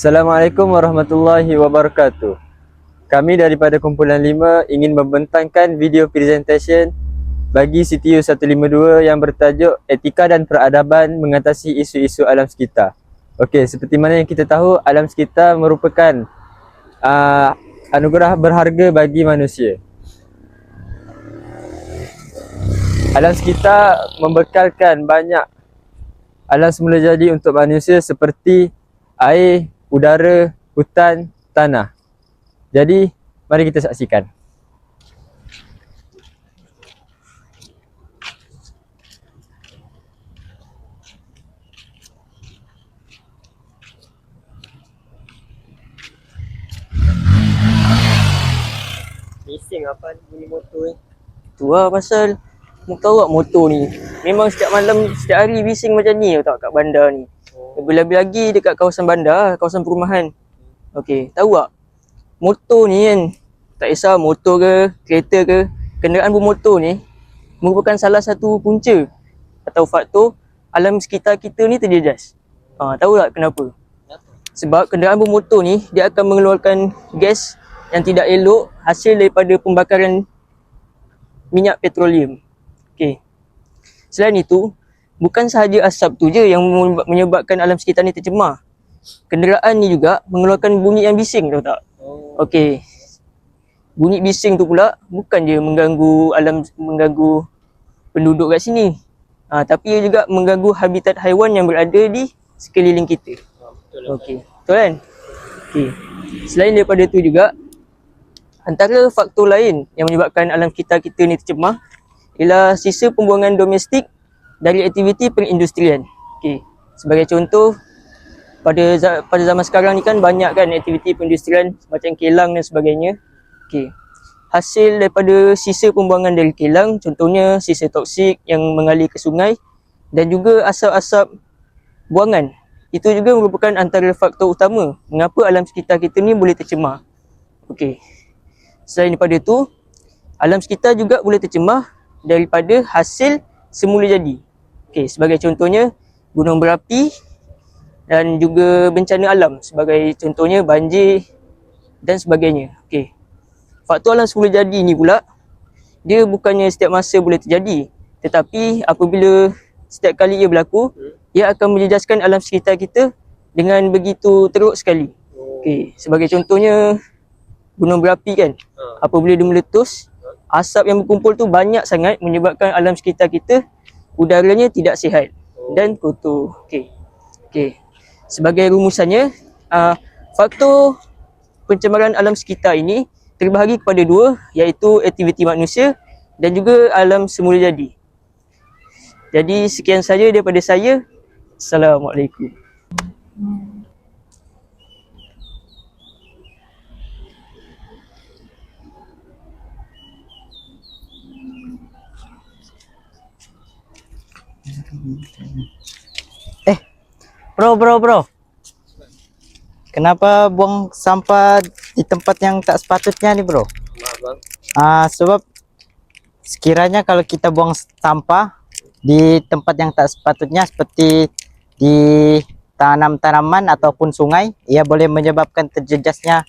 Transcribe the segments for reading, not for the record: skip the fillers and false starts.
Assalamualaikum warahmatullahi wabarakatuh. Kami daripada kumpulan 5 ingin membentangkan video presentation bagi CTU 152 yang bertajuk Etika dan Peradaban Mengatasi Isu-isu Alam Sekitar. Okey, seperti mana yang kita tahu, alam sekitar merupakan anugerah berharga bagi manusia. Alam sekitar membekalkan banyak alam semula jadi untuk manusia seperti air, udara, hutan, tanah. Jadi, mari kita saksikan. Bising apa bunyi motor ni? Tu lah pasal mu tahu tak motor ni memang setiap malam, setiap hari bising macam ni tau tak kat bandar ni. Lebih-lebih lagi dekat kawasan bandar, kawasan perumahan. Okey, tahu tak? Motor ni kan, tak kisah motor ke, kereta ke, kenderaan bermotor ni merupakan salah satu punca atau faktor alam sekitar kita ni terjejas. Tahu tak kenapa? Sebab kenderaan bermotor ni dia akan mengeluarkan gas yang tidak elok hasil daripada pembakaran minyak petroleum. Okey. Selain itu, bukan sahaja asap tu je yang menyebabkan alam sekitar ni tercemar. Kenderaan ni juga mengeluarkan bunyi yang bising, tahu tak? Okey. Bunyi bising tu pula bukan je mengganggu penduduk kat sini. Tapi ia juga mengganggu habitat haiwan yang berada di sekeliling kita. Okey. Betul kan? Okey. Selain daripada tu juga, antara faktor lain yang menyebabkan alam sekitar kita ni tercemar ialah sisa pembuangan domestik dari aktiviti perindustrian. Okey. Sebagai contoh, pada zaman sekarang ni kan banyak kan aktiviti perindustrian macam kilang dan sebagainya. Okey. Hasil daripada sisa pembuangan dari kilang, contohnya sisa toksik yang mengalir ke sungai dan juga asap-asap buangan. Itu juga merupakan antara faktor utama mengapa alam sekitar kita ni boleh tercemar. Okey. Selain daripada tu, alam sekitar juga boleh tercemar daripada hasil semula jadi. Okey, sebagai contohnya gunung berapi dan juga bencana alam sebagai contohnya banjir dan sebagainya. Okey. Faktor alam semula jadi ni pula, dia bukannya setiap masa boleh terjadi, tetapi apabila setiap kali ia berlaku, ia akan menjejaskan alam sekitar kita dengan begitu teruk sekali. Okey, sebagai contohnya gunung berapi kan, apabila dia meletus, asap yang berkumpul tu banyak sangat menyebabkan alam sekitar kita udaranya tidak sihat dan kotor. Okey. Sebagai rumusannya, faktor pencemaran alam sekitar ini terbahagi kepada dua, iaitu aktiviti manusia dan juga alam semula jadi. Jadi sekian saja daripada saya. Assalamualaikum. Bro. Kenapa buang sampah di tempat yang tak sepatutnya nih, bro? Maaf bang. Sebab sekiranya kalau kita buang sampah di tempat yang tak sepatutnya seperti di tanaman ataupun sungai, ia boleh menyebabkan terjejasnya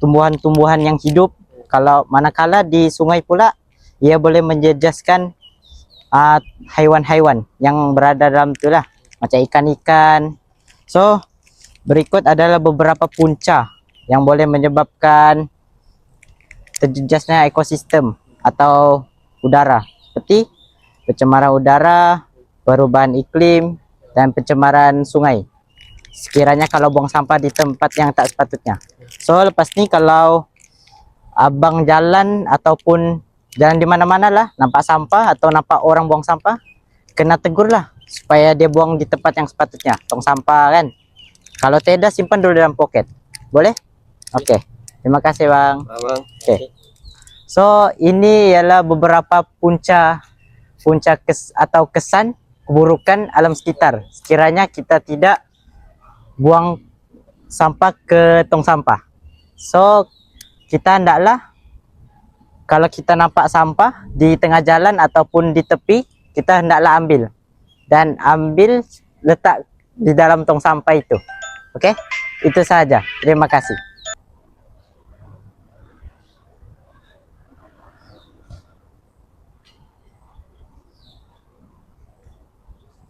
tumbuhan-tumbuhan yang hidup. Kalau manakala di sungai pula, ia boleh menjejaskan haiwan-haiwan yang berada dalam itulah, macam ikan-ikan. So, berikut adalah beberapa punca yang boleh menyebabkan terjejasnya ekosistem atau udara, seperti pencemaran udara, perubahan iklim, dan pencemaran sungai. Sekiranya kalau buang sampah di tempat yang tak sepatutnya. So, lepas ni kalau abang jalan ataupun jalan di mana-mana lah, nampak sampah atau nampak orang buang sampah, kena tegur lah supaya dia buang di tempat yang sepatutnya, tong sampah kan. Kalau tidak, simpan dulu dalam poket. Boleh? Okey. Terima kasih bang. Okey. So, ini ialah beberapa punca kesan keburukan alam sekitar sekiranya kita tidak buang sampah ke tong sampah. So, kita hendaklah kalau kita nampak sampah di tengah jalan ataupun di tepi, kita hendaklah ambil dan letak di dalam tong sampah itu. Okey? Itu saja. Terima kasih.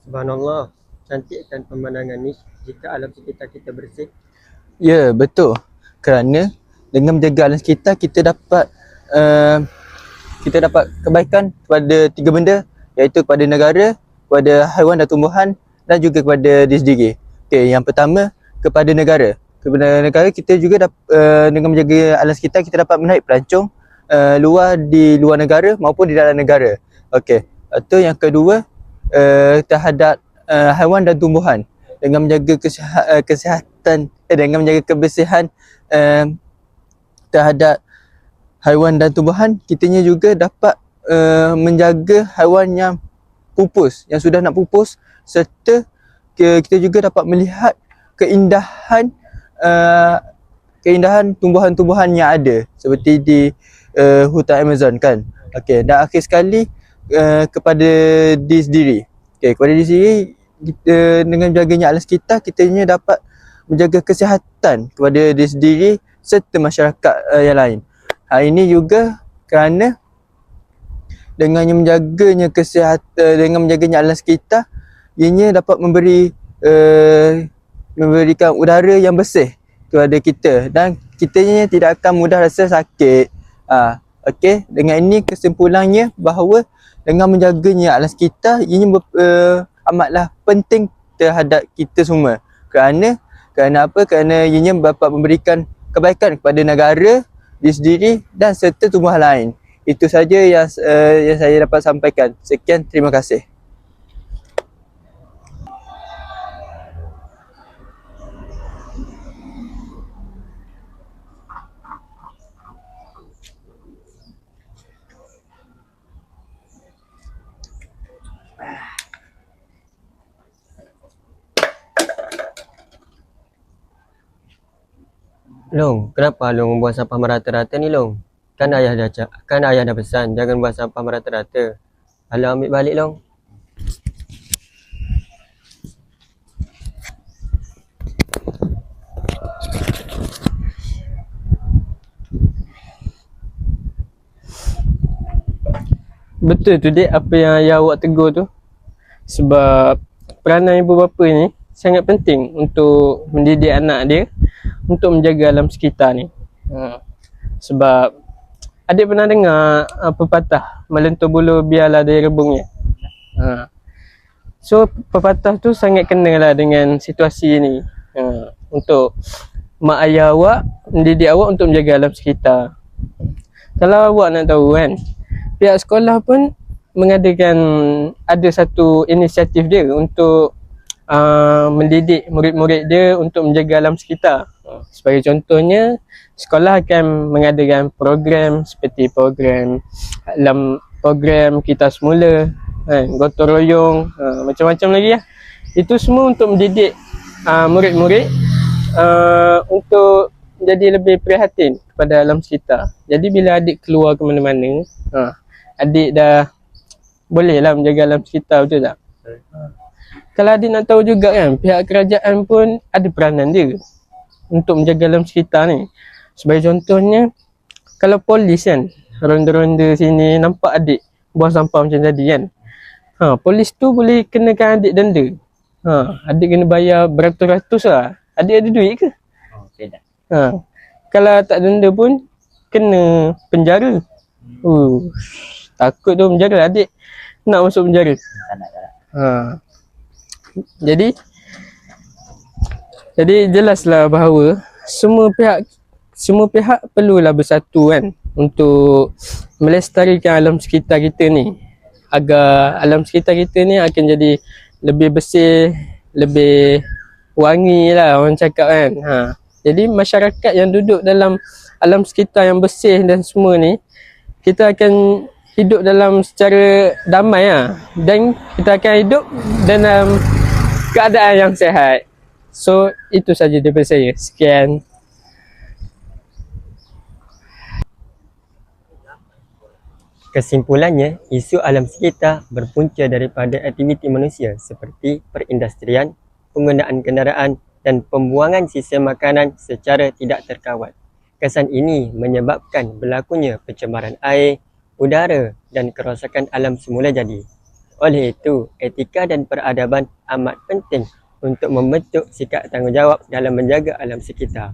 Subhanallah, cantik kan pemandangan ni jika alam sekitar kita bersih. Ya, betul. Kerana dengan menjaga alam sekitar kita dapat kebaikan kepada 3 benda, iaitu kepada negara, kepada haiwan dan tumbuhan dan juga kepada diri sendiri. Okey, yang pertama kepada negara. Kepada negara kita juga dengan menjaga alam sekitar kita dapat menarik pelancong di luar negara maupun di dalam negara. Okey. Atau yang kedua terhadap haiwan dan tumbuhan dengan menjaga kesihatan dengan menjaga kebersihan terhadap haiwan dan tumbuhan, kitanya juga dapat menjaga haiwan yang pupus, yang sudah nak pupus, serta kita juga dapat melihat keindahan tumbuhan-tumbuhan yang ada seperti di hutan Amazon kan. Okey, dan akhir sekali kepada diri sendiri. Okey, kepada diri sendiri dengan menjaganya alam sekitar, kitanya dapat menjaga kesihatan kepada diri sendiri serta masyarakat yang lain. Hal ini juga kerana dengan menjaganya kesihatan, dengan menjaganya alam sekitar, ianya dapat memberikan udara yang bersih kepada kita dan kitanya tidak akan mudah rasa sakit. Okey, dengan ini kesimpulannya bahawa dengan menjaganya alam sekitar, ianya amatlah penting terhadap kita semua. Kerana apa? Kerana ianya dapat memberikan kebaikan kepada negara, diri sendiri dan serta tumbuhan lain. Itu saja yang saya dapat sampaikan. Sekian, terima kasih. Long, kenapa Long buang sampah merata-rata ni Long? Kan ayah dah pesan jangan buang sampah merata-rata. Alah, ambil balik Long. Betul tu Dek, apa yang ayah awak tegur tu. Sebab peranan ibu bapa ni sangat penting untuk mendidik anak dia untuk menjaga alam sekitar ni. Sebab adik pernah dengar pepatah melentur bulu biarlah dia rebungnya. So pepatah tu sangat kena lah dengan situasi ni. Untuk mak ayah awak mendidik awak untuk menjaga alam sekitar. Kalau awak nak tahu kan, pihak sekolah pun ada satu inisiatif dia untuk mendidik murid-murid dia untuk menjaga alam sekitar. Sebagai contohnya, sekolah akan mengadakan program seperti program kita semula, gotong royong, macam-macam lagi lah. Itu semua untuk mendidik murid-murid untuk jadi lebih prihatin kepada alam sekitar. Jadi bila adik keluar ke mana-mana, adik dah boleh lah menjaga alam sekitar, betul tak? Kalau adik nak tahu juga kan, pihak kerajaan pun ada peranan dia untuk menjaga alam sekitar ni. Sebagai contohnya, kalau polis kan, ronda-ronda sini nampak adik buang sampah macam tadi kan, polis tu boleh kenakan adik denda. Adik kena bayar beratus-ratus lah. Adik ada duit ke? Tidak. Kalau tak denda pun kena penjara. Takut tu penjara. Adik nak masuk penjara? Jadi jelaslah bahawa semua pihak perlulah bersatu kan untuk melestarikan alam sekitar kita ni, agar alam sekitar kita ni akan jadi lebih bersih, lebih wangi lah orang cakap kan. Jadi masyarakat yang duduk dalam alam sekitar yang bersih dan semua ni, kita akan hidup dalam secara damai lah, dan kita akan hidup dalam keadaan yang sihat. So itu saja daripada saya. Sekian. Kesimpulannya, isu alam sekitar berpunca daripada aktiviti manusia seperti perindustrian, penggunaan kenderaan dan pembuangan sisa makanan secara tidak terkawal. Kesan ini menyebabkan berlakunya pencemaran air, udara dan kerosakan alam semula jadi. Oleh itu, etika dan peradaban amat penting untuk membentuk sikap tanggungjawab dalam menjaga alam sekitar.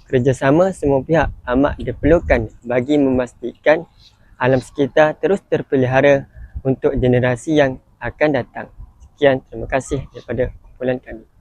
Kerjasama semua pihak amat diperlukan bagi memastikan alam sekitar terus terpelihara untuk generasi yang akan datang. Sekian, terima kasih daripada kumpulan kami.